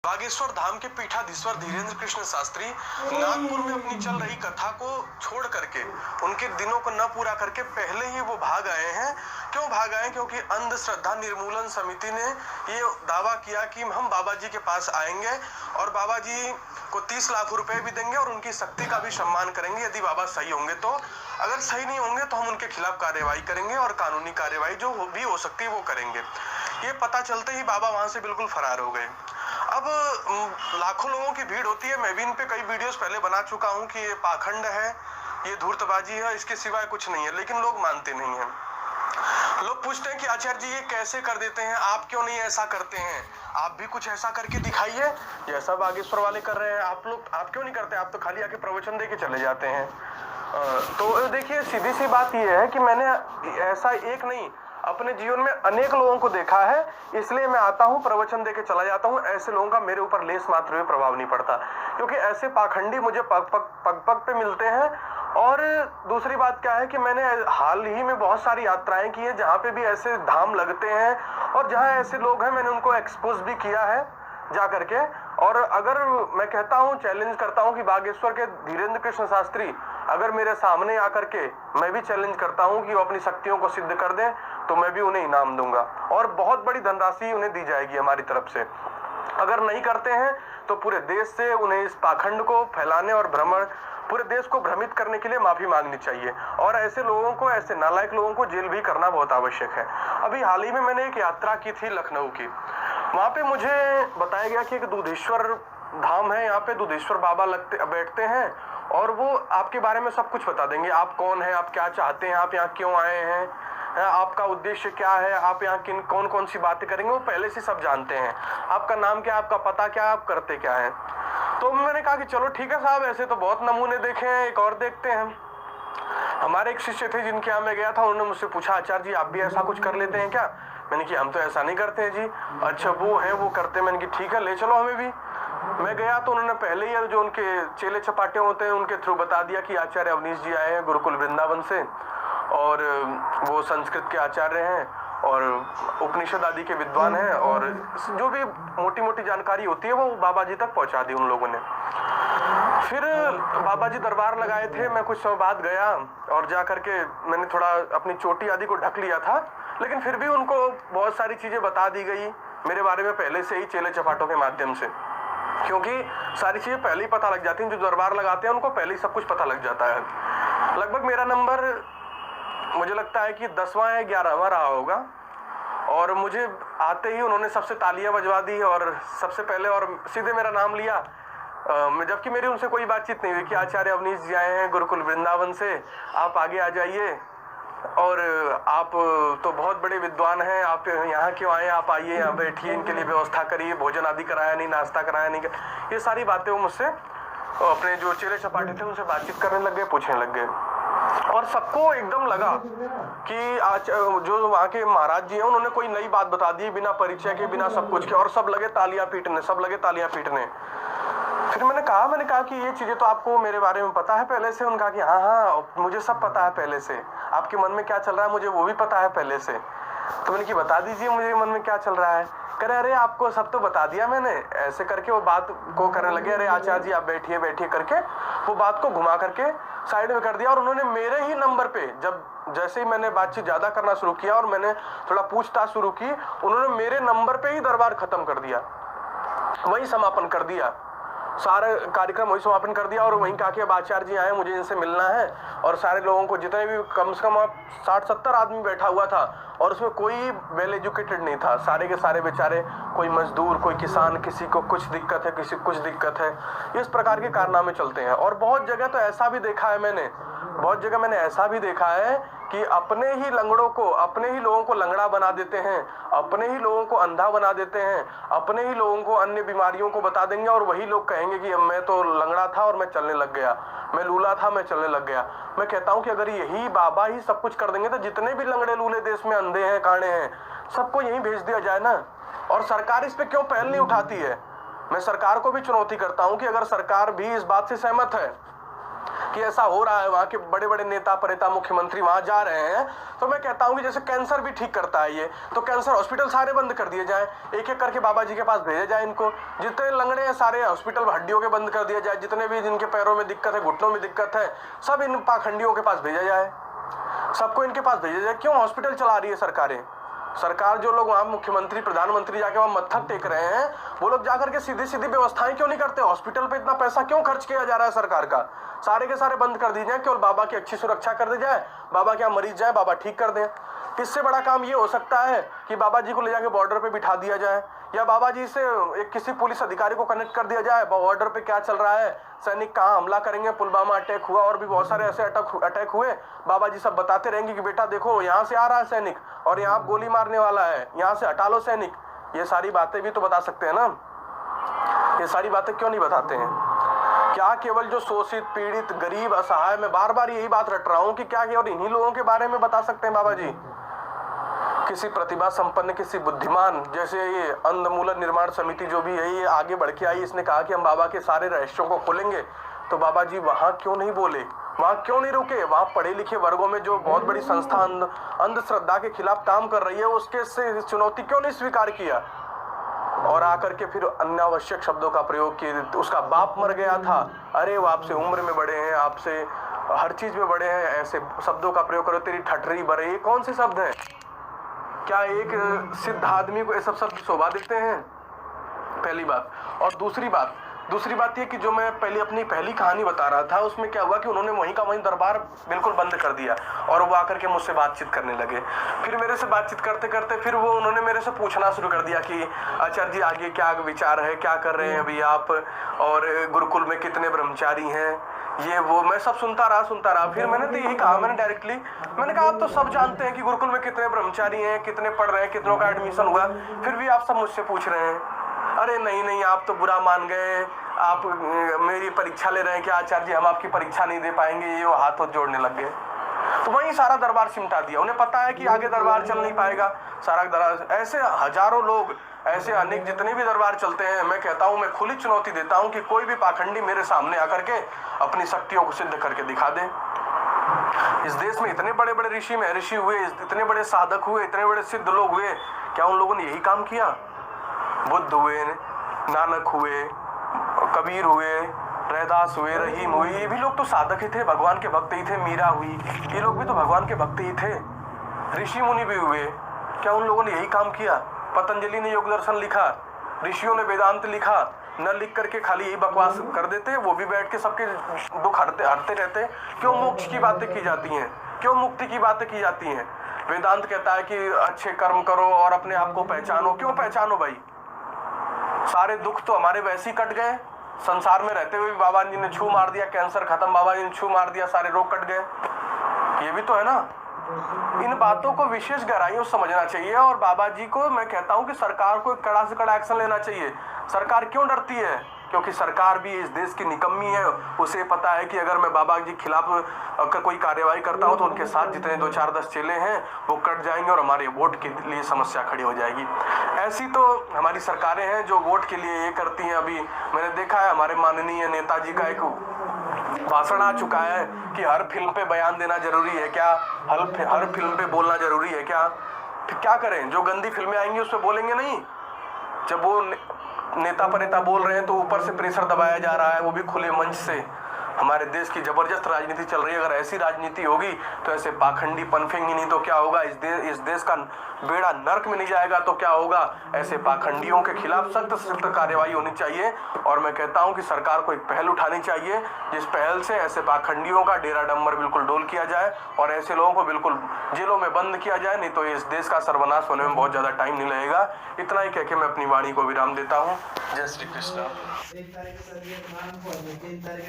बागेश्वर धाम के पीठाधीश्वर धीरेन्द्र कृष्ण शास्त्री नागपुर में अपनी चल रही कथा को छोड़ करके, उनके दिनों को न पूरा करके पहले ही वो भाग आए हैं। क्यों भाग आए? क्योंकि अंधश्रद्धा निर्मूलन समिति ने ये दावा किया कि हम बाबा जी के पास आएंगे और बाबा जी को 30 लाख रुपए भी देंगे और उनकी शक्ति का भी सम्मान करेंगे यदि बाबा सही होंगे तो। अगर सही नहीं होंगे तो हम उनके खिलाफ कार्यवाही करेंगे और कानूनी कार्यवाही जो भी हो सकती है वो करेंगे। ये पता चलते ही बाबा वहां से बिल्कुल फरार हो गए। अब लाखों लोगों की भीड़ होती है। मैं भी इन पे कई वीडियोस पहले बना चुका हूँ कि ये पाखंड है, ये धूर्तबाजी है, इसके सिवाय कुछ नहीं है, लेकिन लोग मानते नहीं हैं। लोग पूछते हैं कि आचार्य जी ये कैसे कर देते हैं, आप क्यों नहीं ऐसा करते हैं, आप भी कुछ ऐसा करके दिखाइए जैसा बागेश्वर वाले कर रहे हैं। आप क्यों नहीं करते? आप तो खाली आके प्रवचन दे के चले जाते हैं। तो देखिए, सीधी सी बात ये है कि मैंने ऐसा एक नहीं, अपने जीवन में अनेक लोगों को देखा है, इसलिए मैं आता हूँ, प्रवचन देके चला जाता हूँ। ऐसे लोगों का मेरे ऊपर लेस मात्र भी प्रभाव नहीं पड़ता, क्योंकि ऐसे पाखंडी मुझे पग पे मिलते हैं। और दूसरी बात क्या है कि मैंने हाल ही में बहुत सारी यात्राएं की हैं जहाँ पे भी ऐसे धाम लगते हैं और जहाँ ऐसे लोग हैं, मैंने उनको एक्सपोज भी किया है जा करके। और अगर मैं कहता हूँ, चैलेंज करता हूँ कि बागेश्वर के धीरेन्द्र कृष्ण शास्त्री अगर मेरे सामने आकर के, मैं भी चैलेंज करता हूँ कि वो अपनी शक्तियों को सिद्ध कर दें, तो मैं भी उन्हें इनाम दूंगा और बहुत बड़ी धनराशि उन्हें दी जाएगी हमारी तरफ से। अगर नहीं करते हैं तो पूरे देश से उन्हें इस पाखंड को फैलाने और पूरे देश को भ्रमित करने के लिए माफी मांगनी चाहिए। और ऐसे लोगों को, ऐसे नालायक लोगों को जेल भी करना बहुत आवश्यक है। अभी हाल ही में मैंने एक यात्रा की थी लखनऊ की। वहां पे मुझे बताया गया कि एक दूधेश्वर धाम है, यहाँ पे दूधेश्वर बाबा बैठते हैं और वो आपके बारे में सब कुछ बता देंगे। आप कौन है, आप क्या चाहते हैं, आप यहाँ क्यों आए हैं, आपका उद्देश्य क्या है, आप यहाँ कौन कौन सी बातें करेंगे, वो पहले से सब जानते हैं। आपका नाम क्या, आपका पता क्या, आप करते क्या है। तो मैंने कहा कि चलो ठीक है साहब, ऐसे तो बहुत नमूने देखे हैं, एक और देखते हैं। हमारे एक शिष्य थे जिनके यहाँ मैं गया था, उन्होंने मुझसे पूछा, आचार्य जी आप भी ऐसा कुछ कर लेते हैं क्या? मैंने कि हम तो ऐसा नहीं करते हैं जी। अच्छा वो है, वो करते हैं। मैंने कि ठीक है, ले चलो हमें भी। मैं गया तो उन्होंने पहले ही जो उनके चेले चपाटे होते हैं उनके थ्रू बता दिया कि आचार्य अवनीश जी आए हैं गुरुकुल वृंदावन से और वो संस्कृत के आचार्य हैं और उपनिषद आदि के विद्वान हैं, और जो भी मोटी मोटी जानकारी होती है वो बाबा जी तक पहुंचा दी उन लोगों ने। फिर बाबा जी दरबार लगाए थे, मैं कुछ समय बाद गया और जा करके मैंने थोड़ा अपनी चोटी आदि को ढक लिया था, लेकिन फिर भी उनको बहुत सारी चीजें बता दी गई मेरे बारे में पहले से ही चेले चपाटों के माध्यम से, क्योंकि सारी चीजें पहले ही पता लग जाती हैं। जो दरबार लगाते हैं उनको पहले ही सब कुछ पता लग जाता है। लगभग मेरा नंबर मुझे लगता है कि 10वां या 11वां रहा होगा, और मुझे आते ही उन्होंने सबसे तालियां बजवा दी और सबसे पहले और सीधे मेरा नाम लिया, जबकि मेरी उनसे कोई बातचीत नहीं हुई कि आचार्य अवनीश जी आए हैं गुरुकुल वृंदावन से, आप आगे आ जाइए, और आप तो बहुत बड़े विद्वान हैं, आप यहाँ क्यों आए, आप आइए यहाँ बैठिए, इनके लिए व्यवस्था करिए, भोजन आदि कराया नहीं, नाश्ता कराया नहीं, ये सारी बातें वो मुझसे अपने जो चेले चपाटे थे उनसे बातचीत करने लग गए, पूछने लग गए। और सबको एकदम लगा कि आज जो वहाँ के महाराज जी हैं उन्होंने कोई नई बात बता दी बिना परिचय के, बिना सब कुछ के, और सब लगे तालियां पीटने। फिर मैंने कहा कि ये चीजें तो आपको मेरे बारे में पता है पहले से? उन्होंने कहा कि हाँ मुझे सब पता है पहले से, आपके मन में क्या चल रहा है मुझे वो भी पता है पहले से। तो मैंने कि बता दीजिए मुझे मन में क्या चल रहा है। कह रहे अरे आपको सब तो बता दिया मैंने, ऐसे करके वो बात को करने लगे, अरे आचार्य जी आप बैठिए करके वो बात को घुमा करके साइड में कर दिया। और उन्होंने मेरे ही नंबर पे, जैसे ही मैंने बातचीत ज्यादा करना शुरू किया और मैंने थोड़ा पूछताछ शुरू की, उन्होंने मेरे नंबर पे ही दरबार खत्म कर दिया, वही समापन कर दिया, सारा कार्यक्रम वही समापन कर दिया। और वहीं कहा कि अब आचार्य जी आए, मुझे इनसे मिलना है। और सारे लोगों को, जितने भी कम से कम 60-70 आदमी बैठा हुआ था, और उसमें कोई वेल एजुकेटेड नहीं था, सारे के सारे बेचारे, कोई मजदूर, कोई किसान, किसी को कुछ दिक्कत है, किसी को कुछ दिक्कत है, इस प्रकार के कारनामे चलते हैं। और बहुत जगह तो ऐसा भी देखा है मैंने, बहुत जगह मैंने ऐसा भी देखा है कि अपने ही लंगड़ों को, अपने ही लोगों को लंगड़ा बना देते हैं, अपने ही लोगों को अंधा बना देते हैं, अपने ही लोगों को अन्य बीमारियों को बता देंगे, और वही लोग कहेंगे कि मैं तो लंगड़ा था और मैं चलने लग गया, मैं लूला था मैं चलने लग गया। मैं कहता हूं कि अगर यही बाबा ही सब कुछ कर देंगे तो जितने भी लंगड़े लूले देश में, अंधे हैं, काणे हैं, सबको यहीं भेज दिया जाए ना। और सरकार इस पे क्यों पहल नहीं उठाती है? मैं सरकार को भी चुनौती करता हूं कि अगर सरकार भी इस बात से सहमत है कि ऐसा हो रहा है, वहाँ के बड़े बड़े नेता परेता मुख्यमंत्री वहाँ जा रहे हैं, तो मैं कहता हूँ कि जैसे कैंसर भी ठीक करता है ये, तो कैंसर हॉस्पिटल सारे बंद कर दिए जाए, एक एक करके बाबा जी के पास भेजा जाए इनको। जितने लंगड़े हैं सारे हॉस्पिटल हड्डियों के बंद कर दिया जाए, जितने भी जिनके पैरों में दिक्कत है, घुटनों में दिक्कत है, सब इन पाखंडियों के पास भेजा जाए, सबको इनके पास भेजा जाए। क्यों हॉस्पिटल चला रही है सरकारें? सरकार जो लोग वहाँ मुख्यमंत्री प्रधानमंत्री जाके वहाँ मत्था टेक रहे हैं, वो लोग जाकर के सीधी सीधी व्यवस्थाएं क्यों नहीं करते? हॉस्पिटल पे इतना पैसा क्यों खर्च किया जा रहा है सरकार का? सारे के सारे बंद कर दिए जाए, केवल बाबा की अच्छी सुरक्षा कर दी जाए, बाबा के यहाँ मरीज जाए, बाबा ठीक कर दें। इससे बड़ा काम ये हो सकता है कि बाबा जी को ले जाके बॉर्डर पे बिठा दिया जाए, या बाबा जी से एक किसी पुलिस अधिकारी को कनेक्ट कर दिया जाए, बॉर्डर पे क्या चल रहा है, सैनिक कहाँ हमला करेंगे, पुलवामा अटैक हुआ और भी बहुत सारे ऐसे अटैक हुए, बाबा जी सब बताते रहेंगे कि बेटा देखो यहाँ से आ रहा है सैनिक और यहाँ गोली मारने वाला है, यहाँ से हटा लो सैनिक। ये सारी बातें भी तो बता सकते हैं ना, ये सारी बातें क्यों नहीं बताते हैं? क्या केवल जो शोषित पीड़ित गरीब असहाय, मैं बार बार यही बात रट रहा हूँ कि क्या केवल इन्हीं लोगों के बारे में बता सकते हैं बाबा जी? किसी प्रतिभा संपन्न, किसी बुद्धिमान, जैसे ये अंधमूलन निर्माण समिति जो भी है, ये आगे बढ़ के आई, इसने कहा कि हम बाबा के सारे रहस्यों को खोलेंगे, तो बाबा जी वहां क्यों नहीं बोले, वहां क्यों नहीं रुके? वहां पढ़े लिखे वर्गों में जो बहुत बड़ी संस्था अंधश्रद्धा के खिलाफ काम कर रही है, उसके से चुनौती क्यों नहीं स्वीकार किया? और आकर के फिर अनावश्यक शब्दों का प्रयोग किए। उसका बाप मर गया था, अरे वो आपसे उम्र में बड़े हैं, आपसे हर चीज में बड़े हैं, ऐसे शब्दों का प्रयोग करो, तेरी ठठरी बड़े, ये कौन से शब्द हैं? क्या एक सिद्ध आदमी को ये सब शब्द शोभा देते हैं? पहली बात। और दूसरी बात ये कि जो मैं अपनी पहली कहानी बता रहा था, उसमें क्या हुआ कि उन्होंने वहीं का वहीं दरबार बिल्कुल बंद कर दिया और वो आकर के मुझसे बातचीत करने लगे। फिर मेरे से बातचीत करते करते फिर वो उन्होंने मेरे से पूछना शुरू कर दिया कि आचार्य जी आगे क्या विचार है, क्या कर रहे हैं अभी आप, और गुरुकुल में कितने ब्रह्मचारी हैं, ये वो। मैं सब सुनता रहा। फिर मैंने तो यही कहा, मैंने डायरेक्टली मैंने कहा आप तो सब जानते हैं कि गुरुकुल में कितने ब्रह्मचारी हैं, कितने पढ़ रहे हैं, कितनों का एडमिशन हुआ, फिर भी आप सब मुझसे पूछ रहे हैं। अरे नहीं आप तो बुरा मान गए, आप मेरी परीक्षा ले रहे हैं कि आचार्य जी हम आपकी परीक्षा नहीं दे पाएंगे, ये वो हाथ जोड़ने लग गए। तो वहीं सारा दरबार सिमटा दिया। उन्हें पता है कि आगे दरबार चल नहीं पाएगा, सारा दरबार। ऐसे हजारों लोग, ऐसे अनेक जितने भी दरबार चलते हैं, मैं कहता हूं, मैं खुली चुनौती देता हूं कि कोई भी पाखंडी मेरे सामने आकर के अपनी शक्तियों को सिद्ध करके दिखा दे। इस देश में इतने बड़े बड़े ऋषि महर्षि हुए, इतने बड़े साधक हुए, इतने बड़े सिद्ध लोग हुए, क्या उन लोगों ने यही काम किया? बुद्ध हुए, नानक हुए, कबीर हुए, रैदास हुए, रहीम हुए, ये भी लोग तो साधक ही थे, भगवान के भक्त ही थे। मीरा हुई, ये लोग भी तो भगवान के भक्त ही थे। ऋषि मुनि भी हुए, क्या उन लोगों ने यही काम किया? पतंजलि ने योग दर्शन लिखा, ऋषियों ने वेदांत लिखा, न लिख करके खाली यही बकवास कर देते, वो भी बैठ के सबके दुख हरते रहते। क्यों मोक्ष की बातें की जाती हैं? क्यों मुक्ति की बातें की जाती हैं? वेदांत कहता है कि अच्छे कर्म करो और अपने आप को पहचानो। क्यों पहचानो भाई? सारे दुख तो हमारे वैसे ही कट गए, संसार में रहते हुए भी बाबा जी ने छू मार दिया, कैंसर खत्म, बाबा जी ने छू मार दिया, सारे रोग कट गए। ये भी तो है ना। इन बातों को विशेष गहराइयों से समझना चाहिए। और बाबा जी को मैं कहता हूं कि सरकार को कड़ा से कड़ा एक्शन लेना चाहिए। सरकार क्यों डरती है? क्योंकि सरकार भी इस देश की निकम्मी है। उसे पता है कि अगर मैं बाबा जी के खिलाफ कोई कार्यवाही करता हूं तो उनके साथ जितने 2 4 10 चेले हैं वो कट जाएंगे और हमारे वोट के लिए समस्या खड़ी हो जाएगी। ऐसी तो हमारी सरकारें हैं जो वोट के लिए ये करती हैं। अभी मैंने देखा है हमारे माननीय नेताजी का एक भाषण आ चुका है कि हर फिल्म पे बयान देना जरूरी है क्या? हर फिल्म पे बोलना जरूरी है क्या? फिर क्या करें? जो गंदी फिल्में आएंगी उस पे बोलेंगे नहीं। जब वो नेता परेता बोल रहे हैं तो ऊपर से प्रेशर दबाया जा रहा है, वो भी खुले मंच से। हमारे देश की जबरदस्त राजनीति चल रही है। अगर ऐसी राजनीति होगी तो ऐसे पाखंडी पनफेंगे नहीं तो क्या होगा? इस देश का बेड़ा नर्क में नहीं जाएगा तो क्या होगा? ऐसे पाखंडियों के खिलाफ सख्त कार्यवाही होनी चाहिए। और मैं कहता हूं कि सरकार को एक पहल उठानी चाहिए, जिस पहल से ऐसे पाखंडियों का डेरा डंबर बिल्कुल डोल किया जाए और ऐसे लोगों को बिल्कुल जेलों में बंद किया जाए। नहीं तो इस देश का सर्वनाश होने में बहुत ज्यादा टाइम नहीं लगेगा। इतना ही कह के मैं अपनी वाणी को विराम देता हूँ। जय श्री कृष्ण। 1 तारीख से 3 तारीख